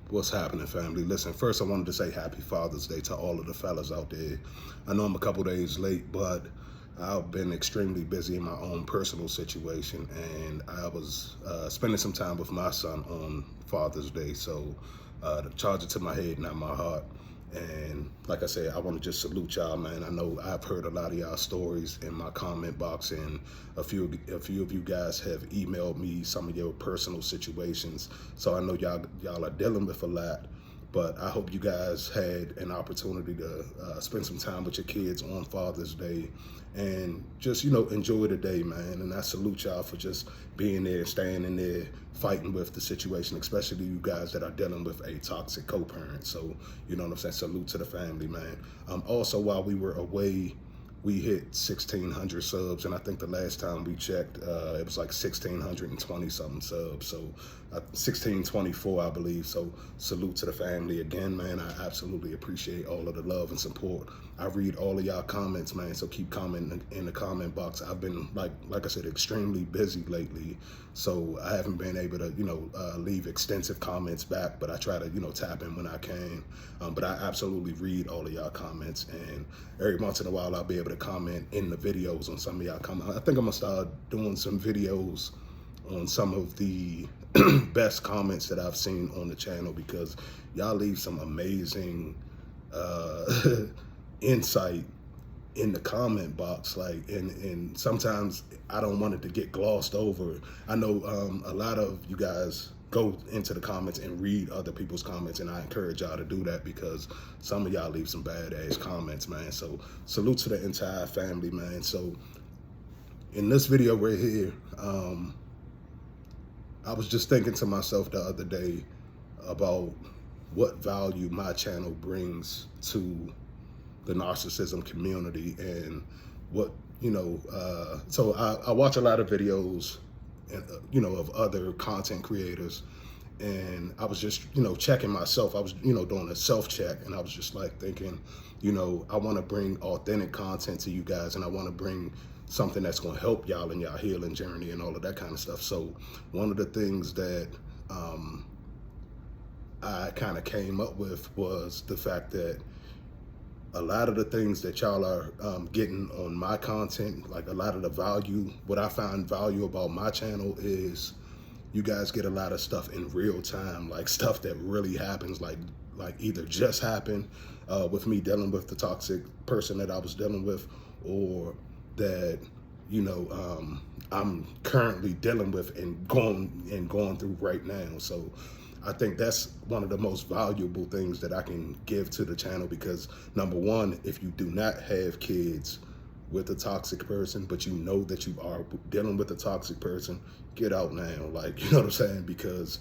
What's happening, family? Listen, first I wanted to say happy Father's Day to all of the fellas out there. I know I'm a couple days late, but I've been extremely busy in my own personal situation, and I was spending some time with my son on Father's Day. So charge it to my head, not my heart. And like I said, I want to just salute y'all, man. I know I've heard a lot of y'all stories in my comment box, and a few of you guys have emailed me some of your personal situations. So I know y'all are dealing with a lot, but I hope you guys had an opportunity to spend some time with your kids on Father's Day and just, enjoy the day, man. And I salute y'all for just being there, staying in there, fighting with the situation, especially you guys that are dealing with a toxic co-parent. So, you know what I'm saying? Salute to the family, man. Also, while we were away, we hit 1,600 subs, and I think the last time we checked, it was like 1,620 something subs. So 1,624, I believe. So salute to the family again, man. I absolutely appreciate all of the love and support. I read all of y'all comments, man. So keep commenting in the comment box. I've been, like I said, extremely busy lately, so I haven't been able to, leave extensive comments back. But I try to, tap in when I can. But I absolutely read all of y'all comments, and every once in a while I'll be able to comment in the videos on some of y'all comments. I think I'm gonna start doing some videos on some of the best comments that I've seen on the channel, because y'all leave some amazing insight in the comment box, and sometimes I don't want it to get glossed over. I know a lot of you guys go into the comments and read other people's comments, and I encourage y'all to do that, because some of y'all leave some badass comments, man. So salute to the entire family, man. So in this video right here, I was just thinking to myself the other day about what value my channel brings to the narcissism community, and what, so I watch a lot of videos, of other content creators, and I was just, checking myself. I was, doing a self-check, and I was just like thinking, I want to bring authentic content to you guys, and I want to bring something that's going to help y'all in y'all healing journey and all of that kind of stuff. So one of the things that I kind of came up with was the fact that a lot of the things that y'all are getting on my content, like a lot of the value, what I find value about my channel is you guys get a lot of stuff in real time, like stuff that really happens, like either just happened with me dealing with the toxic person that I was dealing with, or that, I'm currently dealing with and going through right now. So I think that's one of the most valuable things that I can give to the channel, because number one, if you do not have kids with a toxic person, but you know that you are dealing with a toxic person, get out now. Like, you know what I'm saying? Because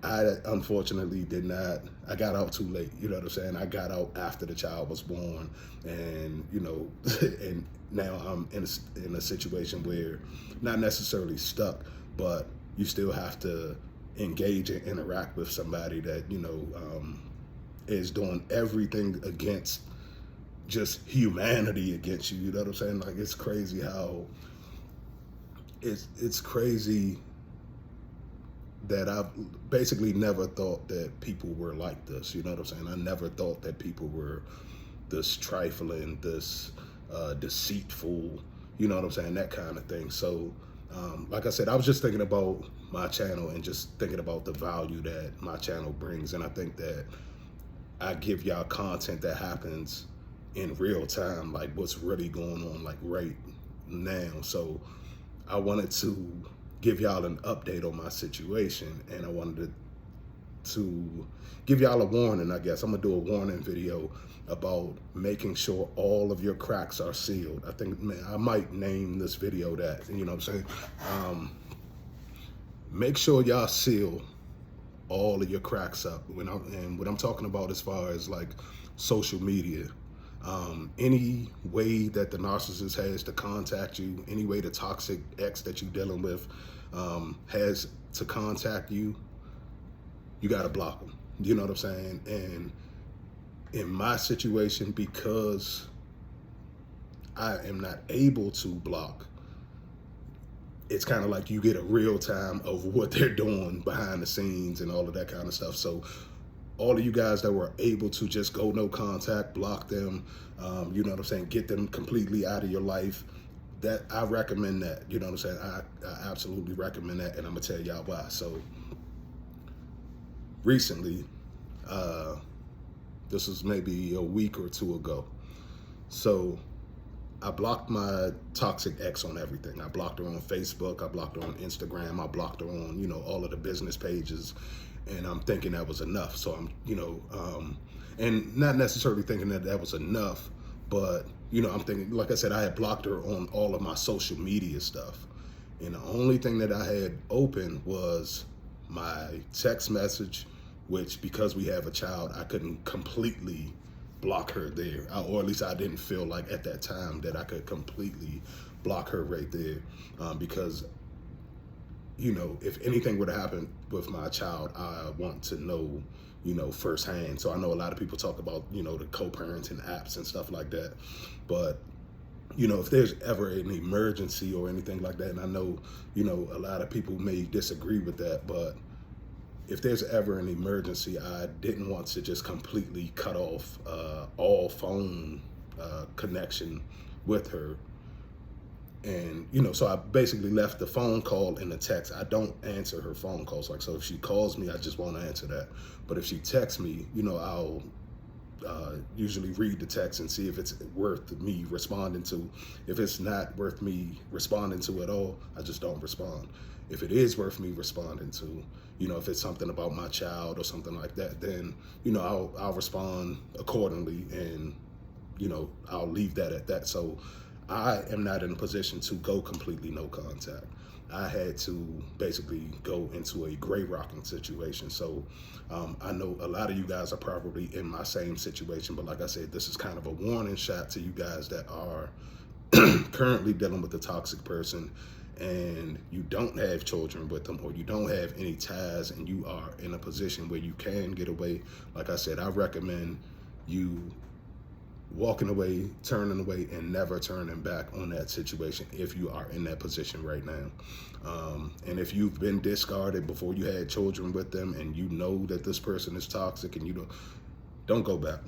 I unfortunately did not. I got out too late. You know what I'm saying? I got out after the child was born, and and now I'm in a situation where, not necessarily stuck, but you still have to engage and interact with somebody that is doing everything against just humanity against you. You know what I'm saying? Like, it's crazy how it's crazy that I've basically never thought that people were like this. You know what I'm saying? I never thought that people were this trifling, this deceitful, you know what I'm saying? That kind of thing. So like I said, I was just thinking about my channel and just thinking about the value that my channel brings. And I think that I give y'all content that happens in real time, like what's really going on, like right now. So I wanted to give y'all an update on my situation, and I wanted to give y'all a warning, I guess. I'm gonna do a warning video about making sure all of your cracks are sealed. I think, man, I might name this video that, you know what I'm saying? Make sure y'all seal all of your cracks up. And what I'm talking about as far as like social media, any way that the narcissist has to contact you, any way the toxic ex that you're dealing with has to contact you, you got to block them. You know what I'm saying? And in my situation, because I am not able to block, it's kind of like you get a real time of what they're doing behind the scenes and all of that kind of stuff. So all of you guys that were able to just go no contact, block them, you know what I'm saying, get them completely out of your life, that I recommend that. You know what I'm saying? I absolutely recommend that, and I'm gonna tell y'all why. So recently, this was maybe a week or two ago. So I blocked my toxic ex on everything. I blocked her on Facebook, I blocked her on Instagram, I blocked her on, you know, all of the business pages, and I'm thinking that was enough. So I'm, you know, and not necessarily thinking that that was enough, but, you know, I'm thinking, like I said, I had blocked her on all of my social media stuff. And the only thing that I had open was my text message, which, because we have a child, I couldn't completely block her there, or at least I didn't feel like at that time that I could completely block her right there, because, you know, if anything would happen with my child, I want to know, you know, firsthand. So I know a lot of people talk about, you know, the co-parenting apps and stuff like that, but, you know, if there's ever an emergency or anything like that, and I know, you know, a lot of people may disagree with that, but if there's ever an emergency, I didn't want to just completely cut off all phone connection with her. And, you know, so I basically left the phone call and the text. I don't answer her phone calls. Like, so if she calls me, I just won't answer that. But if she texts me, you know, I'll usually read the text and see if it's worth me responding to. If it's not worth me responding to at all, I just don't respond. If it is worth me responding to, you know, if it's something about my child or something like that, then, you know, I'll respond accordingly, and, you know, I'll leave that at that. So I am not in a position to go completely no contact. I had to basically go into a gray rocking situation. So I know a lot of you guys are probably in my same situation, but like I said, this is kind of a warning shot to you guys that are currently dealing with a toxic person, and you don't have children with them, or you don't have any ties, and you are in a position where you can get away. Like I said, I recommend you walking away, turning away, and never turning back on that situation if you are in that position right now. And if you've been discarded before you had children with them, and you know that this person is toxic, and you don't go back.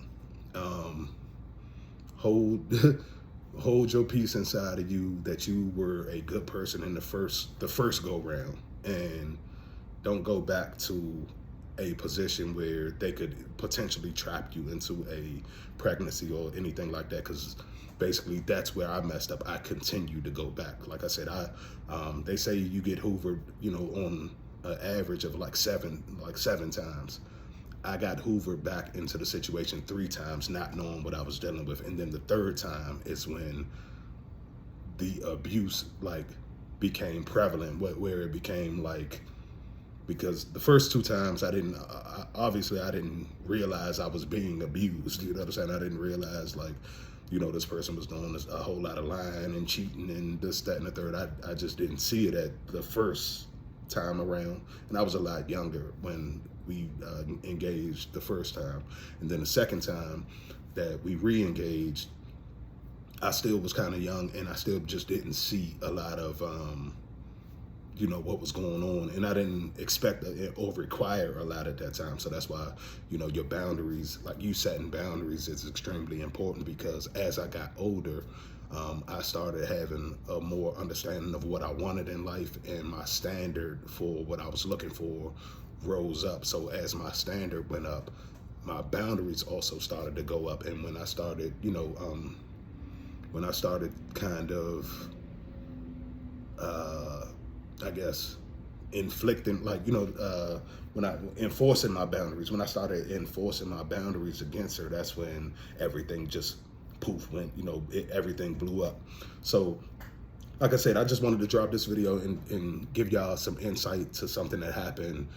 Hold your peace inside of you that you were a good person in the first go round, and don't go back to a position where they could potentially trap you into a pregnancy or anything like that, because basically that's where I messed up. I continue to go back. Like I said, they say you get hoovered, you know, on an average of like seven times. I got hoovered back into the situation 3 times, not knowing what I was dealing with. And then the 3rd time is when the abuse like became prevalent, where it became like, because the first 2 times I didn't realize I was being abused. You know what I'm saying? I didn't realize, like, you know, this person was doing a whole lot of lying and cheating and this, that, and the third. I just didn't see it at the first time around. And I was a lot younger when we engaged the first time. And then the second time that we re-engaged, I still was kind of young, and I still just didn't see a lot of, you know, what was going on. And I didn't expect or require a lot at that time. So that's why, you know, your boundaries, like you setting boundaries, is extremely important, because as I got older, I started having a more understanding of what I wanted in life, and my standard for what I was looking for rose up. So as my standard went up, my boundaries also started to go up. And when I started, you know, when I started kind of, I guess, inflicting, like, you know, when I enforcing my boundaries, when I started enforcing my boundaries against her, that's when everything just poof went, you know, everything blew up. So like I said, I just wanted to drop this video and give y'all some insight to something that happened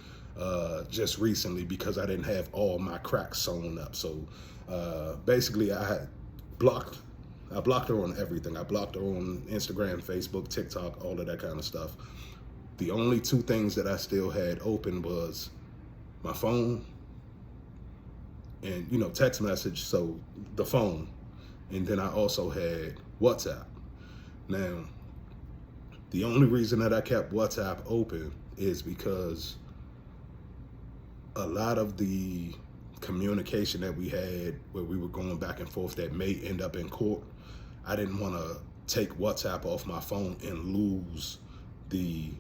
just recently, because I didn't have all my cracks sewn up. So basically I blocked her on everything. I blocked her on Instagram, Facebook, TikTok, all of that kind of stuff. The only 2 things that I still had open was my phone and, you know, text message, so the phone. And then I also had WhatsApp. Now, the only reason that I kept WhatsApp open is because a lot of the communication that we had where we were going back and forth that may end up in court, I didn't want to take WhatsApp off my phone and lose the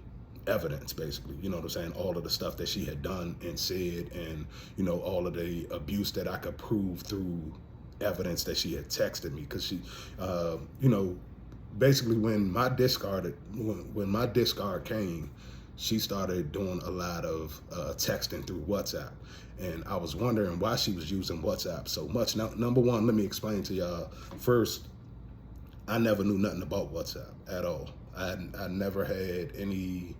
evidence, basically, you know what I'm saying? All of the stuff that she had done and said, and, you know, all of the abuse that I could prove through evidence that she had texted me. Because she, you know, basically when my discard came, she started doing a lot of texting through WhatsApp. And I was wondering why she was using WhatsApp so much. Now, number one, let me explain to y'all. First, I never knew nothing about WhatsApp at all. I never had any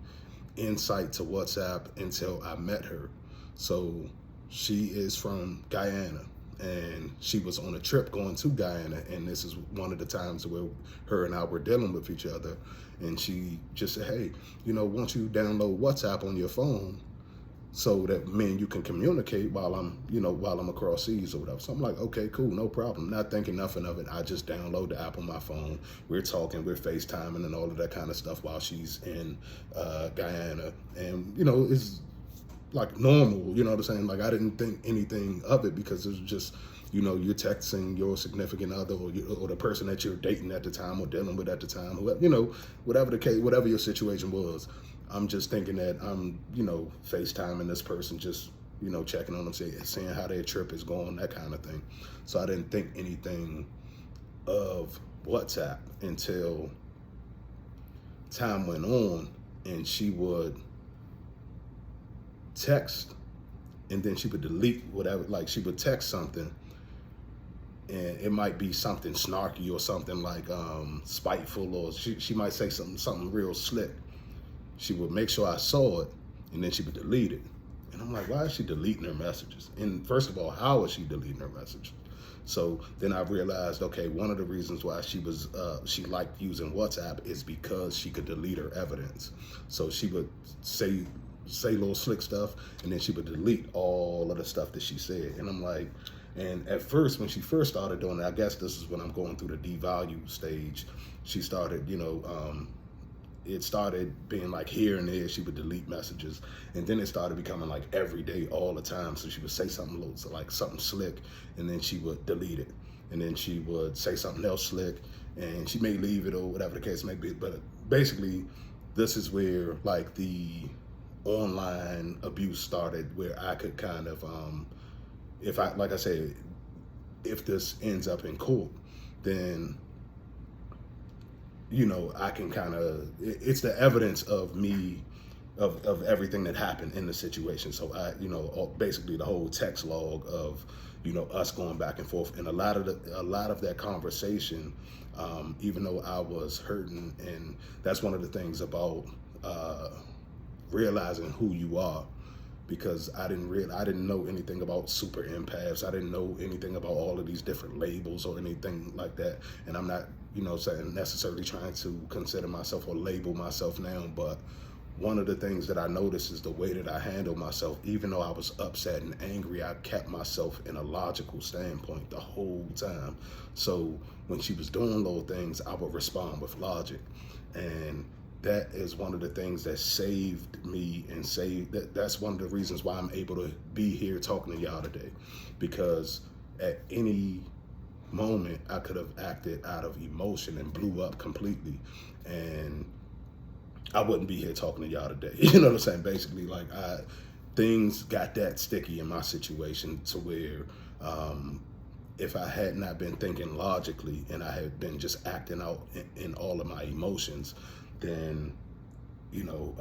insight to WhatsApp until I met her. So she is from Guyana, and she was on a trip going to Guyana, and this is one of the times where her and I were dealing with each other, and she just said, hey, you know, won't you download WhatsApp on your phone so that me and you can communicate while I'm across seas or whatever. So I'm like, okay, cool, no problem. Not thinking nothing of it. I just download the app on my phone. We're talking, we're FaceTiming and all of that kind of stuff while she's in Guyana. And, you know, it's like normal, you know what I'm saying? Like, I didn't think anything of it because it was just, you know, you're texting your significant other or the person that you're dating at the time or dealing with at the time, whoever, you know, whatever the case, whatever your situation was. I'm just thinking that I'm, you know, FaceTiming this person, just, you know, checking on them, seeing how their trip is going, that kind of thing. So I didn't think anything of WhatsApp until time went on, and she would text and then she would delete whatever, like she would text something and it might be something snarky or something like spiteful, or she might say something real slick. She would make sure I saw it, and then she would delete it. And I'm like, why is she deleting her messages? And first of all, how is she deleting her messages? So then I realized, okay, one of the reasons why she liked using WhatsApp is because she could delete her evidence. So she would say little slick stuff, and then she would delete all of the stuff that she said. And I'm like, and at first, when she first started doing it, I guess this is when I'm going through the devalue stage, she started, you know, it started being like here and there, she would delete messages. And then it started becoming like every day, all the time. So she would say something like something slick, and then she would delete it. And then she would say something else slick, and she may leave it or whatever the case may be. But basically, this is where like the online abuse started, where I could kind of, like I said, if this ends up in court, then, you know, I can kind of, it's the evidence of me, of everything that happened in the situation. So I, you know, basically the whole text log of, you know, us going back and forth, and a lot of that conversation, even though I was hurting, and that's one of the things about realizing who you are, because I didn't know anything about super empaths. I didn't know anything about all of these different labels or anything like that. And I'm not, you know, saying necessarily trying to consider myself or label myself now, but one of the things that I noticed is the way that I handle myself. Even though I was upset and angry, I kept myself in a logical standpoint the whole time. So when she was doing little things, I would respond with logic. And that is one of the things that saved me, and that's one of the reasons why I'm able to be here talking to y'all today, because at any moment I could have acted out of emotion and blew up completely, and I wouldn't be here talking to y'all today. You know what I'm saying? Basically, like things got that sticky in my situation to where if I had not been thinking logically and I had been just acting out in all of my emotions, then, you know,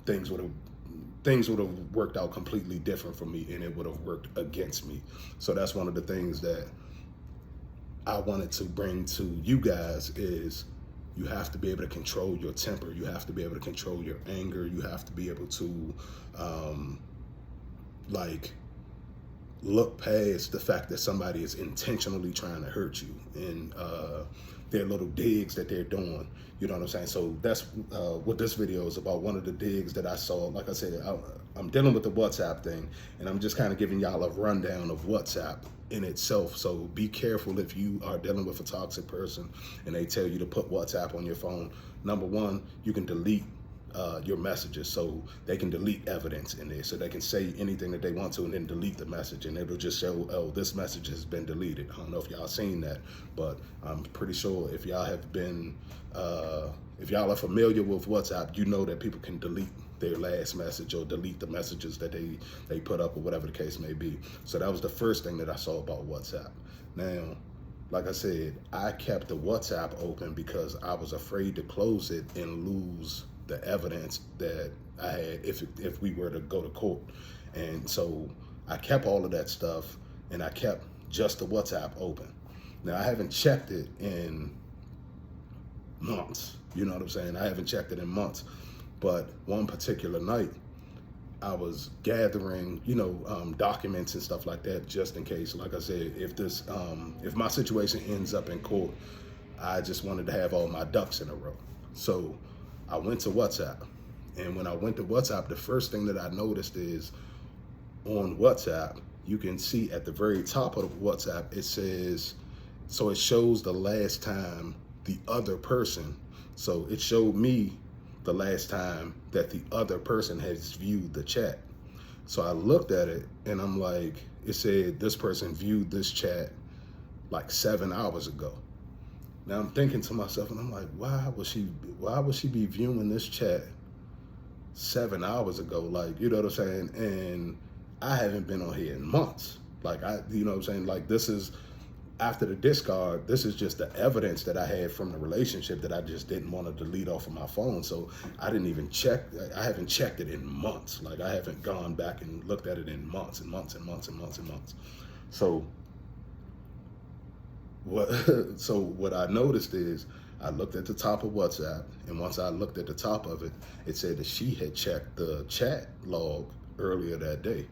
things would have worked out completely different for me, and it would have worked against me. So that's one of the things that I wanted to bring to you guys is you have to be able to control your temper. You have to be able to control your anger. You have to be able to like look past the fact that somebody is intentionally trying to hurt you, and their little digs that they're doing. You know what I'm saying? So that's what this video is about. One of the digs that I saw, like I said, I'm dealing with the WhatsApp thing, and I'm just kind of giving y'all a rundown of WhatsApp in itself. So be careful if you are dealing with a toxic person and they tell you to put WhatsApp on your phone. Number one, you can delete your messages, so they can delete evidence in there, so they can say anything that they want to and then delete the message, and it'll just show, oh, this message has been deleted. I don't know if y'all seen that, but I'm pretty sure if y'all have been if y'all are familiar with WhatsApp, you know that people can delete their last message or delete the messages that they put up or whatever the case may be. So that was the first thing that I saw about WhatsApp. Now, like I said, I kept the WhatsApp open because I was afraid to close it and lose the evidence that I had if we were to go to court. And so I kept all of that stuff, and I kept just the WhatsApp open. Now, I haven't checked it in months. You know what I'm saying? I haven't checked it in months. But one particular night, I was gathering, documents and stuff like that, just in case. Like I said, if my situation ends up in court, I just wanted to have all my ducks in a row. So I went to WhatsApp, and when I went to WhatsApp, the first thing that I noticed is on WhatsApp, you can see at the very top of WhatsApp, it says, so it shows the last time the other person. So it showed me the last time that the other person has viewed the chat. So I looked at it, and I'm like, it said this person viewed this chat like 7 hours ago. Now I'm thinking to myself, and I'm like, why would she be viewing this chat 7 hours ago? Like, you know what I'm saying? And I haven't been on here in months. Like, you know what I'm saying? Like, this is, after the discard, this is just the evidence that I had from the relationship that I just didn't want to delete off of my phone. So I didn't even check. I haven't checked it in months. Like, I haven't gone back and looked at it in months and months and months and months and months. So what I noticed is, I looked at the top of WhatsApp, and once I looked at the top of it, it said that she had checked the chat log earlier that day.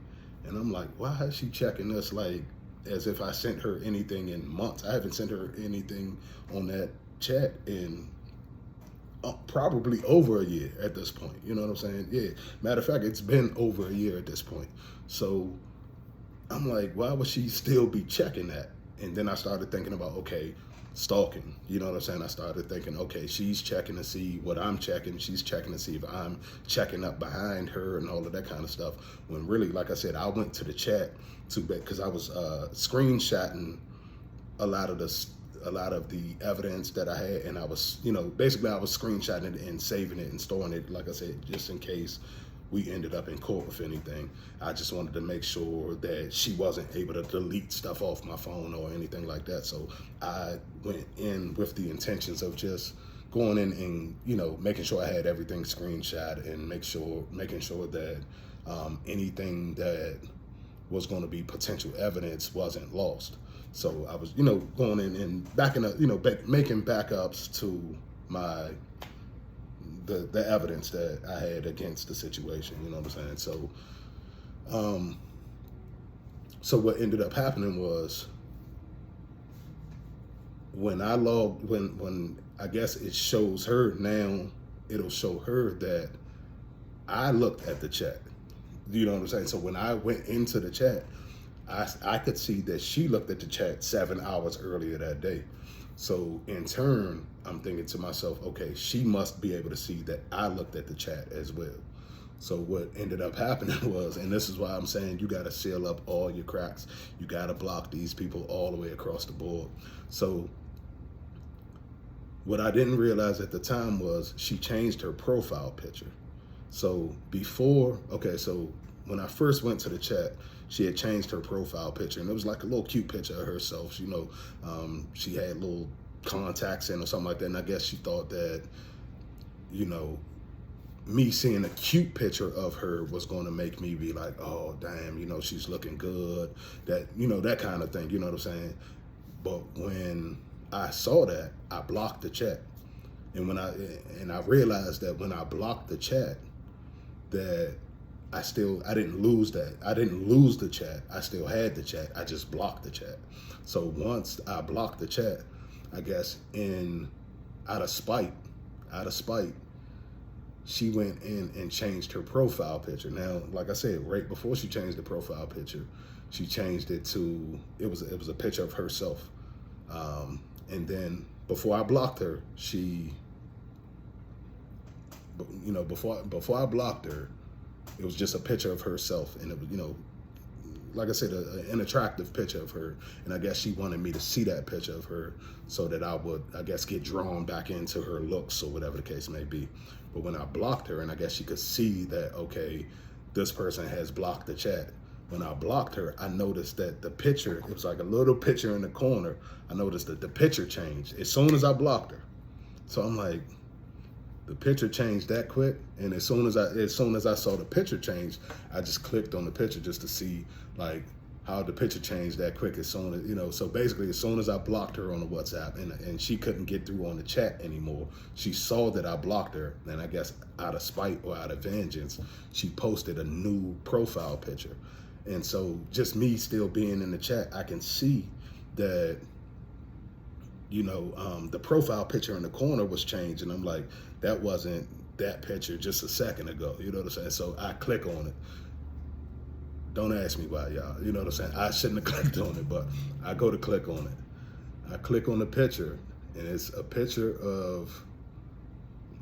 And I'm like, why is she checking this, like, as if I sent her anything in months? I haven't sent her anything on that chat in probably over a year at this point. You know what I'm saying? Yeah. Matter of fact, it's been over a year at this point. So I'm like, why would she still be checking that? And then I started thinking about, okay, stalking. You know what I'm saying? I started thinking, okay, she's checking to see what I'm checking. She's checking to see if I'm checking up behind her and all of that kind of stuff. When really, like I said, I went to the chat because I was screenshotting a lot of the evidence that I had, and I was, basically I was screenshotting it and saving it and storing it, like I said, just in case we ended up in court with anything. I just wanted to make sure that she wasn't able to delete stuff off my phone or anything like that. So I went in with the intentions of just going in and, making sure I had everything screenshot and making sure that anything that was going to be potential evidence wasn't lost. So I was, going in and backing up, making backups to the evidence that I had against the situation, you know what I'm saying? So what ended up happening was, when I guess it shows her now, it'll show her that I looked at the chat. You know what I'm saying? So when I went into the chat, I could see that she looked at the chat 7 hours earlier that day. So in turn, I'm thinking to myself, okay, she must be able to see that I looked at the chat as well. So what ended up happening was, and this is why I'm saying you got to seal up all your cracks. You got to block these people all the way across the board. So what I didn't realize at the time was she changed her profile picture. So so when I first went to the chat, she had changed her profile picture, and it was like a little cute picture of herself. She had little contacts in or something like that, and I guess she thought that, me seeing a cute picture of her was going to make me be like, oh, damn, she's looking good, that kind of thing, you know what I'm saying? But when I saw that, I blocked the chat. And I realized that when I blocked the chat, that I didn't lose that. I didn't lose the chat. I still had the chat. I just blocked the chat. So once I blocked the chat, I guess out of spite, she went in and changed her profile picture. Now, like I said, right before she changed the profile picture, she changed it to, it was a picture of herself. And then before I blocked her, she before I blocked her, it was just a picture of herself, and it was, like I said, an attractive picture of her. And I guess she wanted me to see that picture of her so that I would, I guess, get drawn back into her looks or whatever the case may be. But when I blocked her, and I guess she could see that, okay, this person has blocked the chat. When I blocked her, I noticed that the picture, it was like a little picture in the corner. I noticed that the picture changed as soon as I blocked her. So I'm like, the picture changed that quick, and as soon as I saw the picture change, I just clicked on the picture just to see like how the picture changed that quick. As soon as so basically as soon as I blocked her on the WhatsApp, and she couldn't get through on the chat anymore, she saw that I blocked her, and I guess out of spite or out of vengeance, she posted a new profile picture. And so just me still being in the chat, I can see that the profile picture in the corner was changed, and I'm like, that wasn't that picture just a second ago, you know what I'm saying? So I click on it. Don't ask me why, y'all, you know what I'm saying? I shouldn't have clicked on it, but I go to click on it. I click on the picture, and it's a picture of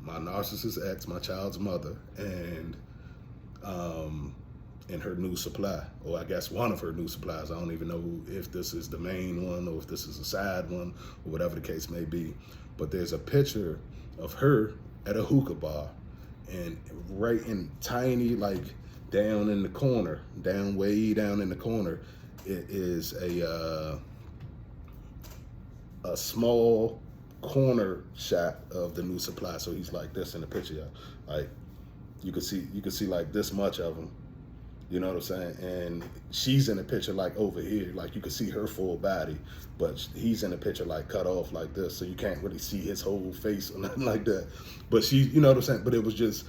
my narcissist ex, my child's mother, and her new supply, or I guess one of her new supplies. I don't even know if this is the main one or if this is a side one or whatever the case may be. But there's a picture of her at a hookah bar, and right in tiny, like down in the corner, way down in the corner, it is a small corner shot of the new supply. So he's like this in the picture, like you could see like this much of him. You know what I'm saying? And she's in the picture like over here, like you can see her full body, but he's in the picture like cut off like this, so you can't really see his whole face or nothing like that. But she, you know what I'm saying? But it was just,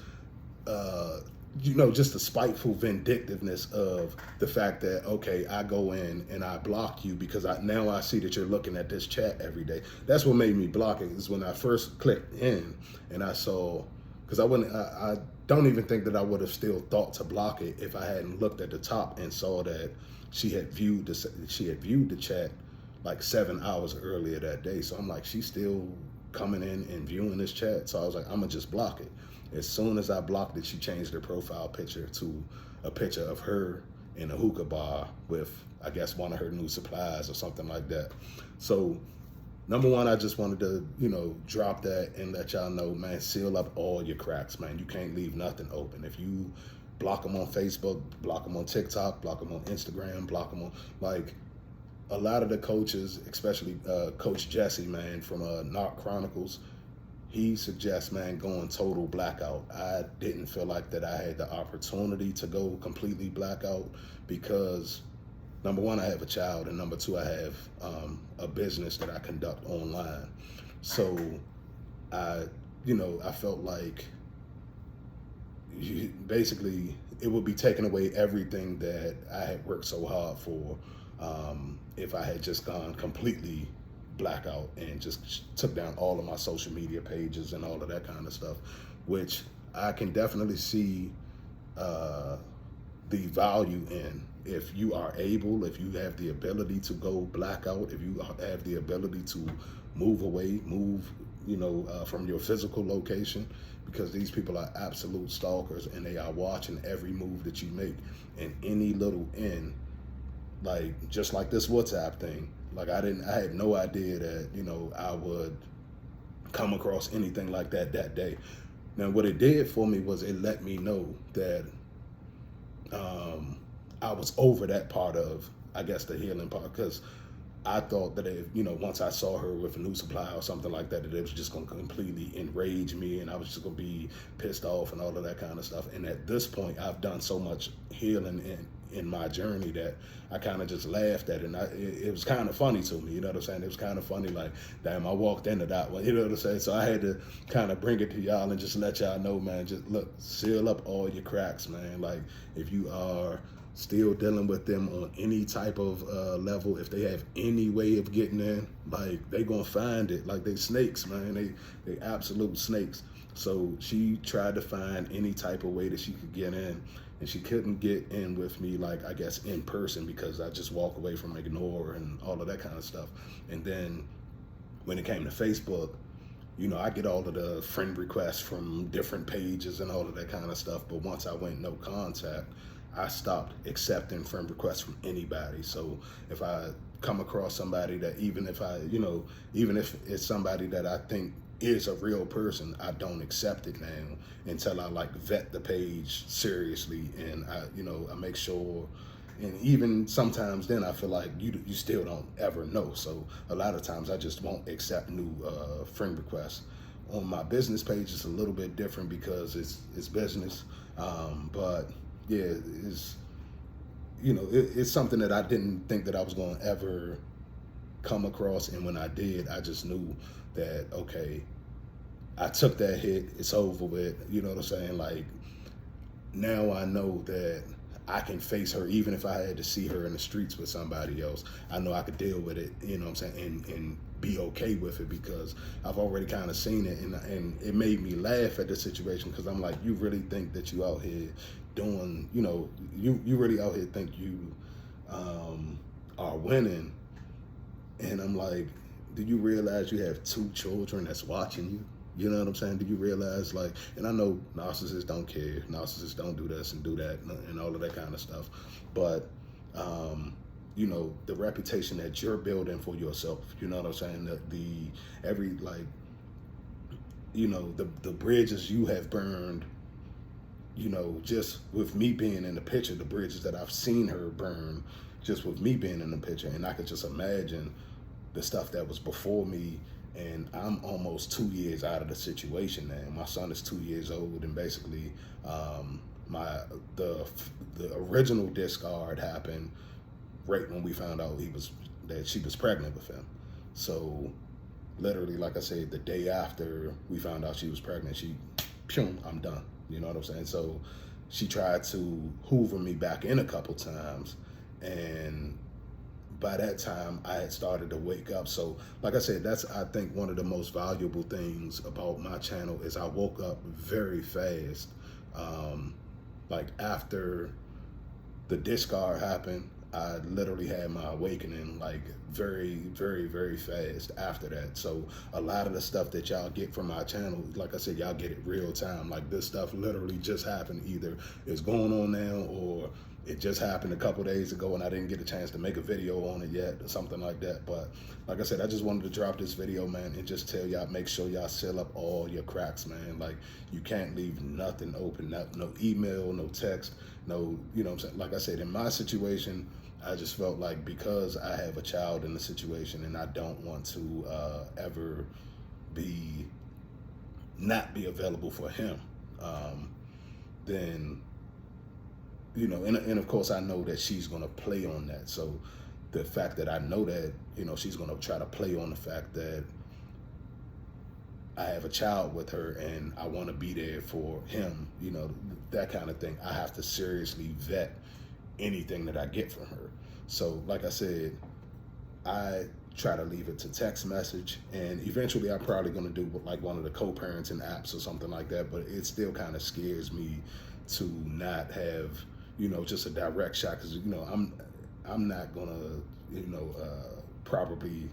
just the spiteful vindictiveness of the fact that, okay, I go in and I block you because now I see that you're looking at this chat every day. That's what made me block it, is when I first clicked in and I saw, because I don't even think that I would have still thought to block it if I hadn't looked at the top and saw that she had viewed the chat like 7 hours earlier that day. So I'm like, she's still coming in and viewing this chat. So I was like, I'm gonna just block it. As soon as I blocked it, she changed her profile picture to a picture of her in a hookah bar with, I guess, one of her new supplies or something like that. So number one, I just wanted to, drop that and let y'all know, man, seal up all your cracks, man. You can't leave nothing open. If you block them on Facebook, block them on TikTok, block them on Instagram, block them on, like, a lot of the coaches, especially Coach Jesse, man, from Narc Chronicles, he suggests, man, going total blackout. I didn't feel like that I had the opportunity to go completely blackout because, number one, I have a child, and number two, I have a business that I conduct online. So I felt like basically it would be taking away everything that I had worked so hard for if I had just gone completely blackout and just took down all of my social media pages and all of that kind of stuff, which I can definitely see the value in. If you are able, if you have the ability to go blackout, if you have the ability to move away, from your physical location, because these people are absolute stalkers and they are watching every move that you make. And any little like just like this WhatsApp thing, like I had no idea that, I would come across anything like that day. Now what it did for me was it let me know that I was over that part of, I guess, the healing part, because I thought that if, once I saw her with a new supply or something like that, that it was just going to completely enrage me and I was just going to be pissed off and all of that kind of stuff. And at this point, I've done so much healing in my journey that I kind of just laughed at it. And it was kind of funny to me, you know what I'm saying? It was kind of funny, like, damn, I walked into that one, you know what I'm saying? So I had to kind of bring it to y'all and just let y'all know, man, just look, seal up all your cracks, man. Like, if you are still dealing with them on any type of level, if they have any way of getting in, like, they gonna find it. Like, they snakes, man. They absolute snakes. So she tried to find any type of way that she could get in, and she couldn't get in with me, like, I guess, in person, because I just walk away from ignore and all of that kind of stuff. And then when it came to Facebook, you know, I get all of the friend requests from different pages and all of that kind of stuff. But once I went no contact, I stopped accepting friend requests from anybody. So if I come across somebody that, even if I, you know, even if it's somebody that I think is a real person, I don't accept it now until I like vet the page seriously, and I, you know, I make sure. And even sometimes then I feel like you still don't ever know. So a lot of times I just won't accept new friend requests. On my business page, it's a little bit different because it's business. But yeah, it's, you know, it's something that I didn't think that I was going to ever come across. And when I did, I just knew that, okay, I took that hit, it's over with. You know what I'm saying? Like, now I know that I can face her. Even if I had to see her in the streets with somebody else, I know I could deal with it, you know what I'm saying, and be okay with it, because I've already kind of seen it. And it made me laugh at the situation, because I'm like, you really think that you out here doing, you know, you really out here think you are winning. And I'm like, do you realize you have 2 children that's watching you? You know what I'm saying? Do you realize, like, and I know narcissists don't care. Narcissists don't do this and do that and all of that kind of stuff. But, you know, the reputation that you're building for yourself, you know what I'm saying? Every, like, you know, the bridges you have burned, you know, just with me being in the picture, the bridges that I've seen her burn, just with me being in the picture. And I could just imagine the stuff that was before me. And I'm almost 2 years out of the situation now. My son is 2 years old, and basically, the original discard happened right when we found out that she was pregnant with him. So, literally, like I said, the day after we found out she was pregnant, I'm done. You know what I'm saying? So, she tried to hoover me back in a couple times, and by that time I had started to wake up. So like I said, that's, I think, one of the most valuable things about my channel is I woke up very fast. Like after the discard happened, I literally had my awakening like very, very, very fast after that. So a lot of the stuff that y'all get from my channel, like I said, y'all get it real time. Like, this stuff literally just happened. Either it's going on now, or it just happened a couple days ago and I didn't get a chance to make a video on it yet, or something like that. But like I said, I just wanted to drop this video, man, and just tell y'all, make sure y'all seal up all your cracks, man. Like, you can't leave nothing open. No email, no text, no, you know what I'm saying? Like I said, in my situation, I just felt like, because I have a child in the situation and I don't want to ever not be available for him, then, you know, and of course I know that she's gonna play on that. So the fact that I know that, you know, she's gonna try to play on the fact that I have a child with her and I want to be there for him, you know, that kind of thing. I have to seriously vet anything that I get from her. So like I said, I try to leave it to text message, and eventually I'm probably going to do like one of the co-parenting apps or something like that. But it still kind of scares me to not have, you know, just a direct shot, because, you know, I'm not gonna, you know, probably,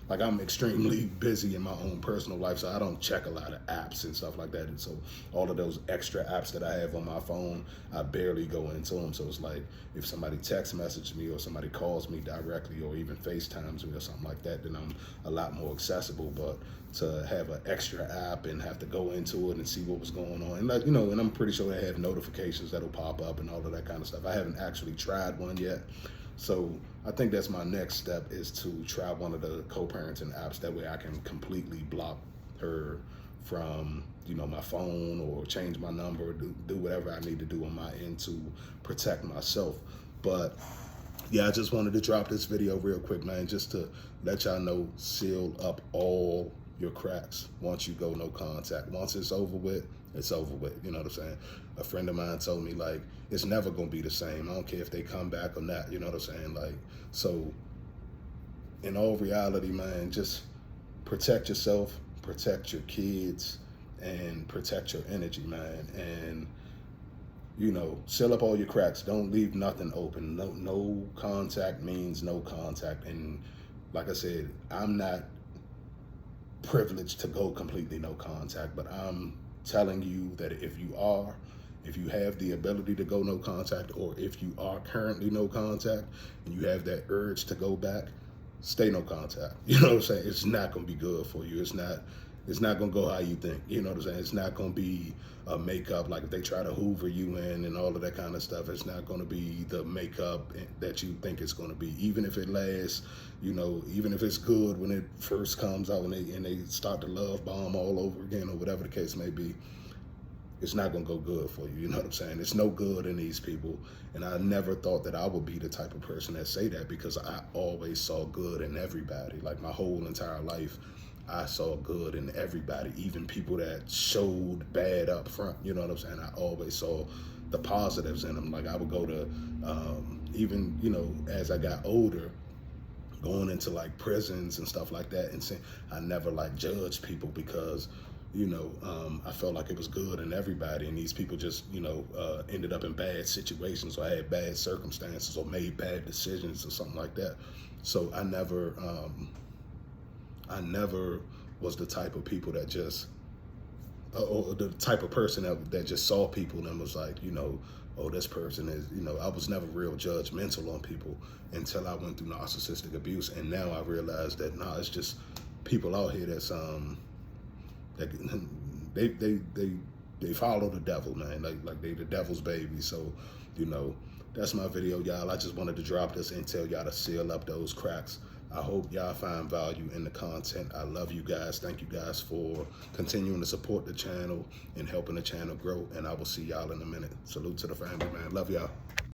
like, I'm extremely busy in my own personal life, so I don't check a lot of apps and stuff like that. And so all of those extra apps that I have on my phone, I barely go into them. So it's like, if somebody text messages me or somebody calls me directly or even FaceTimes me or something like that, then I'm a lot more accessible. But to have an extra app and have to go into it and see what was going on, and, like, you know, and I'm pretty sure they have notifications that'll pop up and all of that kind of stuff. I haven't actually tried one yet. So I think that's my next step, is to try one of the co-parenting apps. That way I can completely block her from, you know, my phone, or change my number, do whatever I need to do on my end to protect myself. But yeah, I just wanted to drop this video real quick, man, just to let y'all know, seal up all your cracks once you go no contact. Once it's over with, it's over with. You know what I'm saying? A friend of mine told me, like, it's never gonna be the same. I don't care if they come back or not. You know what I'm saying? Like, so in all reality, man, just protect yourself, protect your kids, and protect your energy, man. And, you know, seal up all your cracks. Don't leave nothing open. No contact means no contact. And like I said, I'm not privileged to go completely no contact, but I'm telling you that if you have the ability to go no contact, or if you are currently no contact and you have that urge to go back, stay no contact. You know what I'm saying? It's not gonna be good for you. It's not gonna go how you think. You know what I'm saying? It's not gonna be a makeup, like if they try to hoover you in and all of that kind of stuff. It's not gonna be the makeup that you think it's gonna be. Even if it lasts, you know, even if it's good when it first comes out and they start to love bomb all over again, or whatever the case may be, it's not gonna go good for you. You know what I'm saying? It's no good in these people. And I never thought that I would be the type of person that say that, because I always saw good in everybody. Like my whole entire life, I saw good in everybody, even people that showed bad up front. You know what I'm saying? I always saw the positives in them. Like I would go to, even, you know, as I got older, going into like prisons and stuff like that, and saying I never like judged people, because you know, I felt like it was good in everybody, and these people just, you know, ended up in bad situations, or had bad circumstances, or made bad decisions, or something like that. So I never was the type of people that just, or the type of person that just saw people and was like, you know, oh, this person is, you know, I was never real judgmental on people until I went through narcissistic abuse. And now I realized that, nah, it's just people out here that's, that they follow the devil, man. Like they the devil's baby. So, you know, that's my video, y'all. I just wanted to drop this and tell y'all to seal up those cracks. I hope y'all find value in the content. I love you guys. Thank you guys for continuing to support the channel and helping the channel grow. And I will see y'all in a minute. Salute to the family, man. Love y'all.